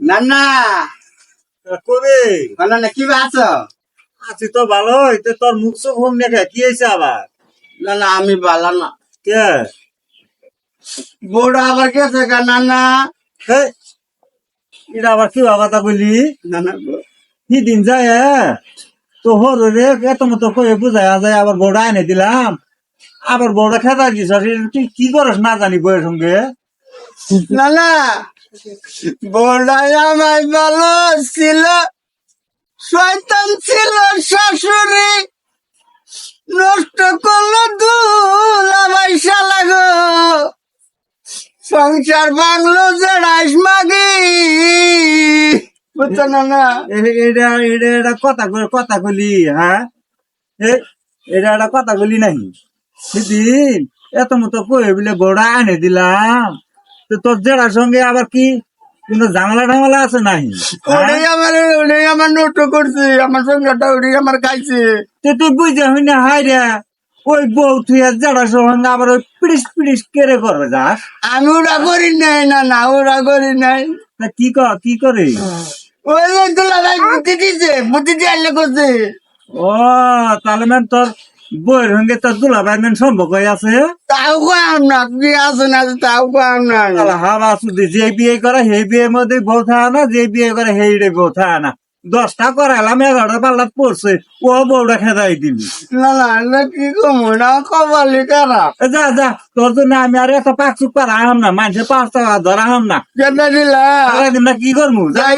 না না কবি না না কি আছো? আছি তো ভালোই, তো তোর মুখ চোখ হোম দেখে কি হয়েছে আবার? না না আমি ভালো না। কে? বউটা আবার গেছে গা না না। হে, এটা আবার কি কথা বলি? না না কি দিন যায় তো হর রে এত মতো কয়ে বুঝাই যায়, আবার বড়া এনে দিলাম, আবার বড়া খেতা দিস। তুই কি করস না জানি বইয়ের সঙ্গে? না না বউটাই আমার ভালো ছিল, শয়তান ছিল শাশুড়ি, নষ্ট করলো দুলাভাই শালা গো, সংসার বাংলো জড়াইস মাগি। বুঝছো না না? এটা এটা এটা কথা কলি, হ্যাঁ? এটা একটা কথা বলি নাই সেদিন এত মতো কয়ে বলে বড়া এনে দিলাম, তো তোর জেরার সঙ্গে আবার কি কিন্তু ঝামেলা ঝামেলা আছে নাই? ওটাই আমার নষ্ট করছে, আমার সংসারটা ওটাই আমার খাইছে। তুই বুঝে হই না, হাই রে ওই বউ তুই জেরার সঙ্গে আবার ওই পিড়িস পিড়িস কেড়ে করবে যাস? আমি ওরা করি নাই না না, ওরা করি নাই। তা কি করে? ওই যে দুলাভাই বুদ্ধি দিছে, বুদ্ধি দিয়ে করছে। ও তাহলে ম্যাম তোর বউয়ের সঙ্গে তোর দুলাভাই মেন সম্পর্ক আছে? তাও কয়াম না, তুই আসো না তাও কয়াম না। হাবা শুধু যে বিয়ে করে সেই বিয়ের মধ্যে বউ থাকে না, যে বিয়ে করে সেই বউ থাকে না। 10টা করালাম, 11টা পাল্লাত পড়ছে, ও বউটা খেদাই দিবি। না না না কি কমু না, কপালি খারাপ। যা যা, তোর জন্য আমি আর এত পাক চুপ পারাম না, মানুষের 5 টাকা ধরাম না। কেটে দিলা সারাদিন না কি করবো? যাই